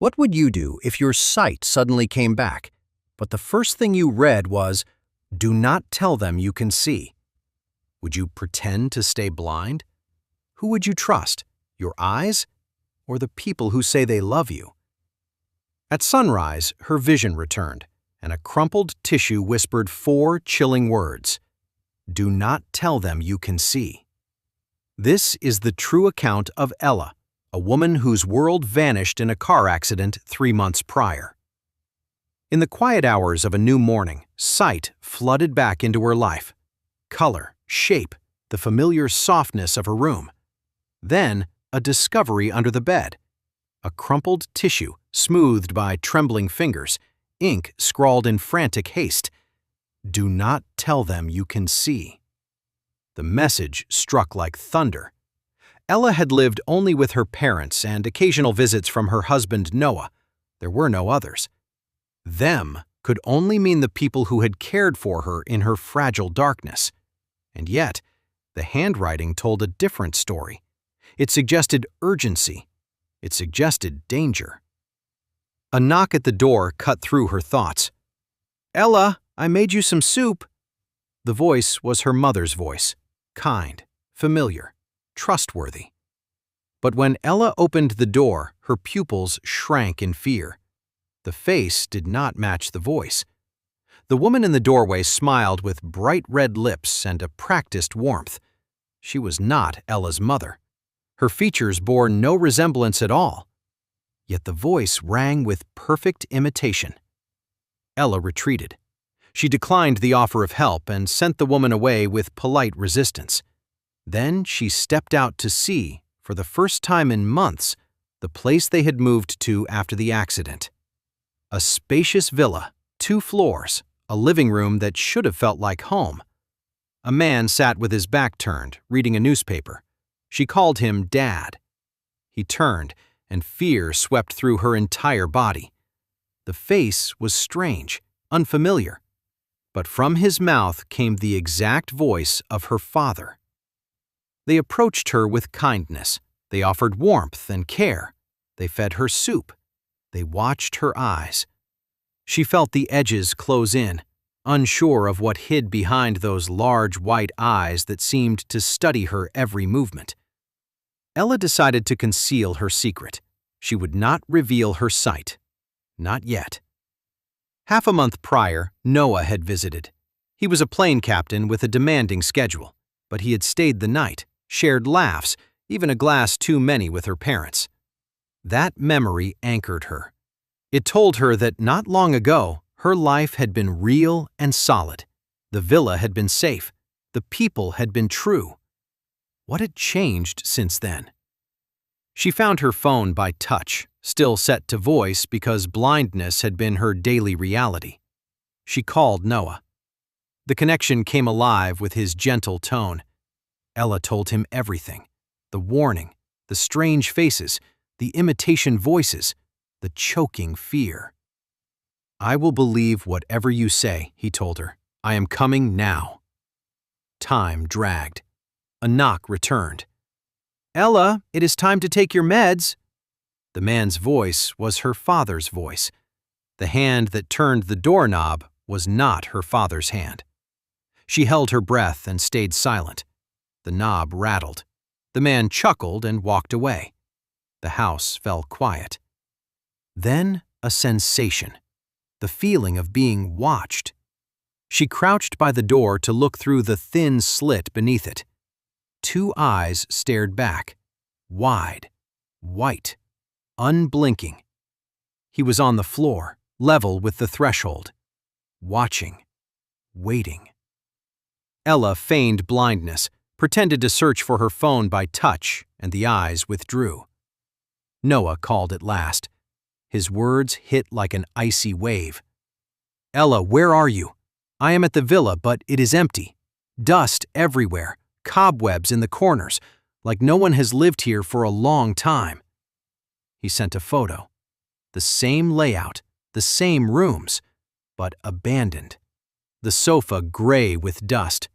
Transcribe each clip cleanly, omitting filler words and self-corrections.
What would you do if your sight suddenly came back, but the first thing you read was, "Do not tell them you can see"? Would you pretend to stay blind? Who would you trust, your eyes or the people who say they love you? At sunrise, her vision returned, and a crumpled tissue whispered 4 chilling words. Do not tell them you can see. This is the true account of Ella, a woman whose world vanished in a car accident 3 months prior. In the quiet hours of a new morning, sight flooded back into her life. Color, shape, the familiar softness of her room. Then, a discovery under the bed. A crumpled tissue, smoothed by trembling fingers, ink scrawled in frantic haste. Do not tell them you can see. The message struck like thunder. Ella had lived only with her parents and occasional visits from her husband Noah. There were no others. Them could only mean the people who had cared for her in her fragile darkness. And yet, the handwriting told a different story. It suggested urgency. It suggested danger. A knock at the door cut through her thoughts. "Ella, I made you some soup." The voice was her mother's voice, kind, familiar, trustworthy. But when Ella opened the door, her pupils shrank in fear. The face did not match the voice. The woman in the doorway smiled with bright red lips and a practiced warmth. She was not Ella's mother. Her features bore no resemblance at all. Yet the voice rang with perfect imitation. Ella retreated. She declined the offer of help and sent the woman away with polite resistance. Then she stepped out to see, for the first time in months, the place they had moved to after the accident. A spacious villa, 2 floors, a living room that should have felt like home. A man sat with his back turned, reading a newspaper. She called him Dad. He turned, and fear swept through her entire body. The face was strange, unfamiliar, but from his mouth came the exact voice of her father. They approached her with kindness. They offered warmth and care. They fed her soup. They watched her eyes. She felt the edges close in, unsure of what hid behind those large white eyes that seemed to study her every movement. Ella decided to conceal her secret. She would not reveal her sight. Not yet. Half a month prior, Noah had visited. He was a plane captain with a demanding schedule, but he had stayed the night, shared laughs, even a glass too many with her parents. That memory anchored her. It told her that not long ago, her life had been real and solid. The villa had been safe. The people had been true. What had changed since then? She found her phone by touch, still set to voice because blindness had been her daily reality. She called Noah. The connection came alive with his gentle tone. Ella told him everything. The warning, the strange faces, the imitation voices, the choking fear. "I will believe whatever you say," he told her. "I am coming now." Time dragged. A knock returned. "Ella, it is time to take your meds." The man's voice was her father's voice. The hand that turned the doorknob was not her father's hand. She held her breath and stayed silent. The knob rattled. The man chuckled and walked away. The house fell quiet. Then a sensation, the feeling of being watched. She crouched by the door to look through the thin slit beneath it. 2 eyes stared back, wide, white, unblinking. He was on the floor, level with the threshold, watching, waiting. Ella feigned blindness, pretended to search for her phone by touch, and the eyes withdrew. Noah called at last. His words hit like an icy wave. "Ella, where are you? I am at the villa, but it is empty. Dust everywhere, cobwebs in the corners, like no one has lived here for a long time." He sent a photo. The same layout, the same rooms, but abandoned. The sofa gray with dust.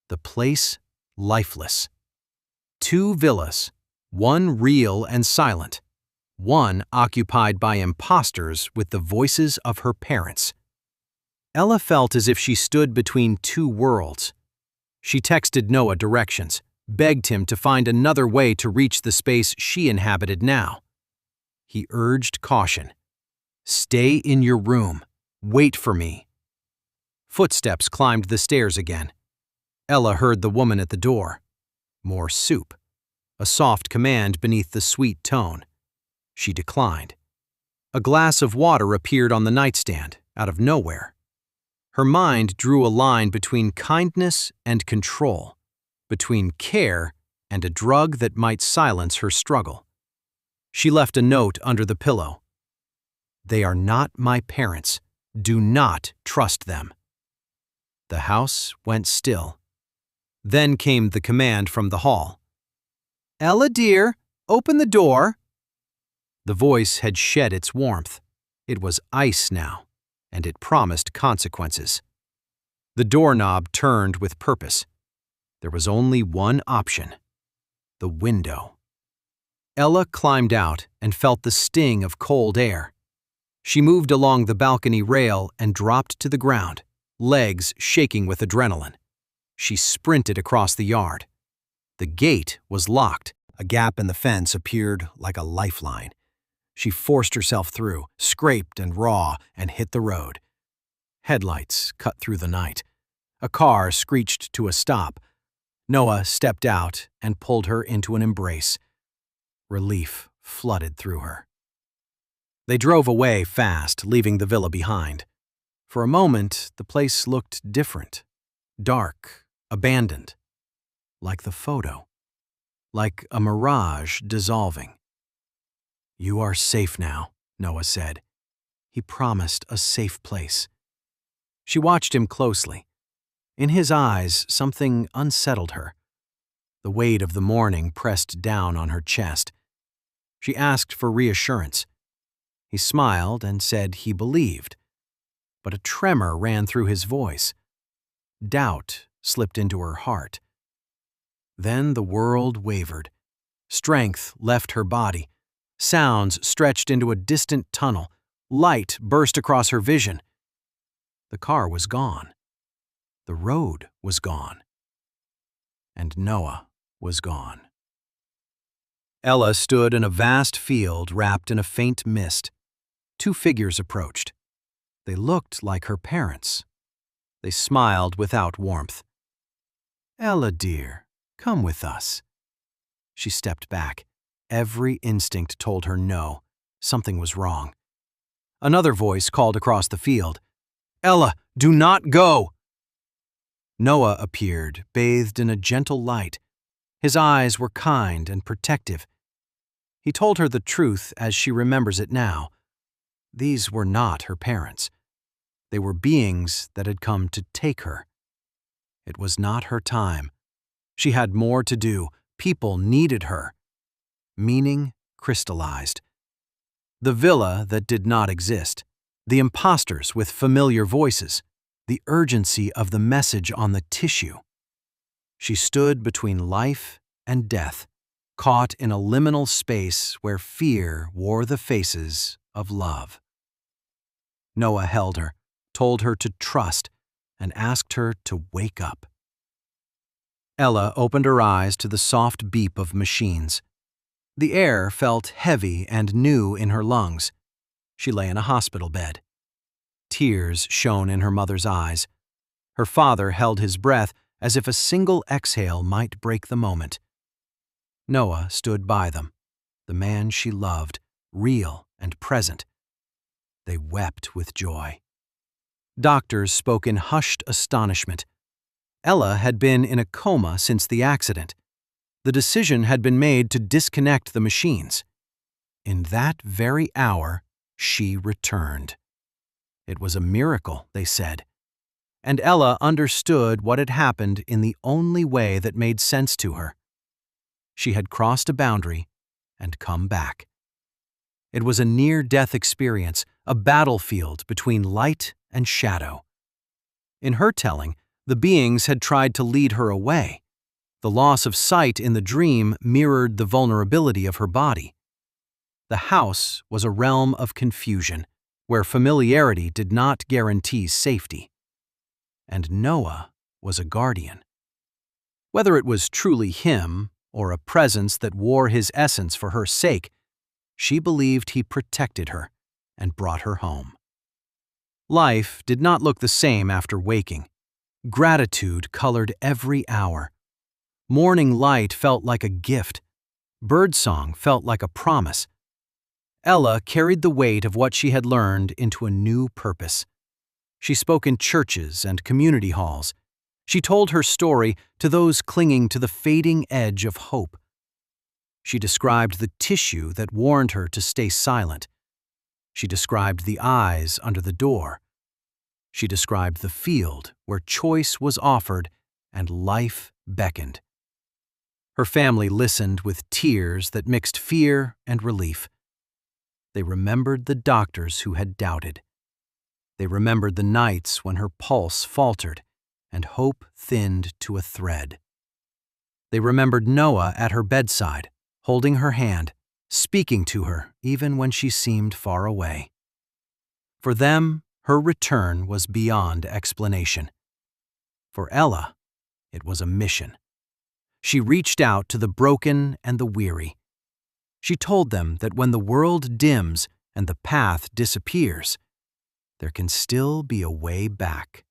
The place lifeless. 2 villas, one real and silent, one occupied by imposters with the voices of her parents. Ella felt as if she stood between two worlds. She texted Noah directions, begged him to find another way to reach the space she inhabited now. He urged caution. "Stay in your room. Wait for me." Footsteps climbed the stairs again. Ella heard the woman at the door. More soup. A soft command beneath the sweet tone. She declined. A glass of water appeared on the nightstand, out of nowhere. Her mind drew a line between kindness and control, between care and a drug that might silence her struggle. She left a note under the pillow. "They are not my parents. Do not trust them." The house went still. Then came the command from the hall. "Ella dear, open the door." The voice had shed its warmth. It was ice now, and it promised consequences. The doorknob turned with purpose. There was only one option: the window. Ella climbed out and felt the sting of cold air. She moved along the balcony rail and dropped to the ground, legs shaking with adrenaline. She sprinted across the yard. The gate was locked. A gap in the fence appeared like a lifeline. She forced herself through, scraped and raw, and hit the road. Headlights cut through the night. A car screeched to a stop. Noah stepped out and pulled her into an embrace. Relief flooded through her. They drove away fast, leaving the villa behind. For a moment, the place looked different. Dark, abandoned. Like the photo. Like a mirage dissolving. "You are safe now," Noah said. He promised a safe place. She watched him closely. In his eyes, something unsettled her. The weight of the morning pressed down on her chest. She asked for reassurance. He smiled and said he believed. But a tremor ran through his voice. Doubt slipped into her heart. Then the world wavered. Strength left her body. Sounds stretched into a distant tunnel. Light burst across her vision. The car was gone. The road was gone. And Noah was gone. Ella stood in a vast field wrapped in a faint mist. Two figures approached. They looked like her parents. They smiled without warmth. "Ella dear, come with us." She stepped back. Every instinct told her no. Something was wrong. Another voice called across the field. "Ella, do not go!" Noah appeared, bathed in a gentle light. His eyes were kind and protective. He told her the truth as she remembers it now. These were not her parents. They were beings that had come to take her. It was not her time. She had more to do. People needed her. Meaning crystallized. The villa that did not exist. The imposters with familiar voices. The urgency of the message on the tissue. She stood between life and death, caught in a liminal space where fear wore the faces of love. Noah held her, told her to trust, and asked her to wake up. Ella opened her eyes to the soft beep of machines. The air felt heavy and new in her lungs. She lay in a hospital bed. Tears shone in her mother's eyes. Her father held his breath as if a single exhale might break the moment. Noah stood by them, the man she loved, real and present. They wept with joy. Doctors spoke in hushed astonishment. Ella had been in a coma since the accident. The decision had been made to disconnect the machines. In that very hour, she returned. It was a miracle, they said. And Ella understood what had happened in the only way that made sense to her. She had crossed a boundary and come back. It was a near-death experience, a battlefield between light and shadow. In her telling, the beings had tried to lead her away. The loss of sight in the dream mirrored the vulnerability of her body. The house was a realm of confusion, where familiarity did not guarantee safety. And Noah was a guardian. Whether it was truly him, or a presence that wore his essence for her sake, she believed he protected her and brought her home. Life did not look the same after waking. Gratitude colored every hour. Morning light felt like a gift. Birdsong felt like a promise. Ella carried the weight of what she had learned into a new purpose. She spoke in churches and community halls. She told her story to those clinging to the fading edge of hope. She described the tissue that warned her to stay silent. She described the eyes under the door. She described the field where choice was offered and life beckoned. Her family listened with tears that mixed fear and relief. They remembered the doctors who had doubted. They remembered the nights when her pulse faltered and hope thinned to a thread. They remembered Noah at her bedside, holding her hand, speaking to her even when she seemed far away. For them, her return was beyond explanation. For Ella, it was a mission. She reached out to the broken and the weary. She told them that when the world dims and the path disappears, there can still be a way back.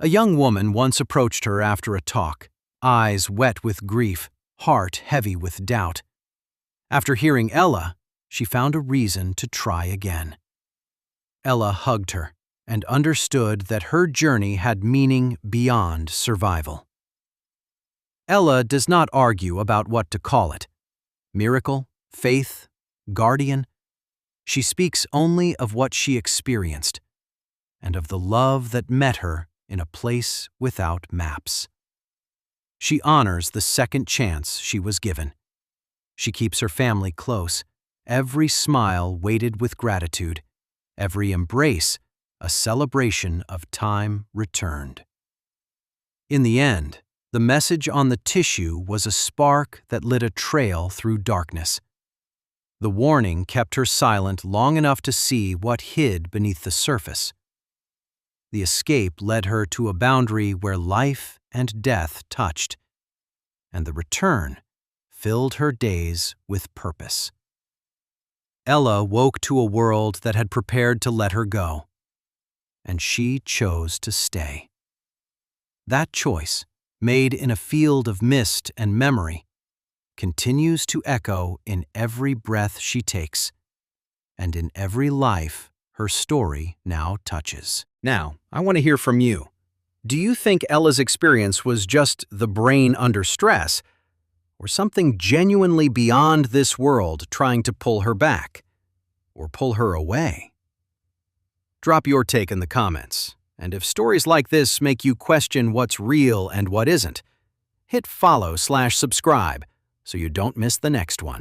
A young woman once approached her after a talk, eyes wet with grief, heart heavy with doubt. After hearing Ella, she found a reason to try again. Ella hugged her and understood that her journey had meaning beyond survival. Ella does not argue about what to call it. Miracle, faith, guardian. She speaks only of what she experienced and of the love that met her in a place without maps. She honors the second chance she was given. She keeps her family close, every smile weighted with gratitude, every embrace a celebration of time returned. In the end, the message on the tissue was a spark that lit a trail through darkness. The warning kept her silent long enough to see what hid beneath the surface. The escape led her to a boundary where life and death touched, and the return filled her days with purpose. Ella woke to a world that had prepared to let her go, and she chose to stay. That choice, made in a field of mist and memory, continues to echo in every breath she takes, and in every life her story now touches. Now, I want to hear from you. Do you think Ella's experience was just the brain under stress, or something genuinely beyond this world trying to pull her back, or pull her away? Drop your take in the comments, and if stories like this make you question what's real and what isn't, hit follow/subscribe so you don't miss the next one.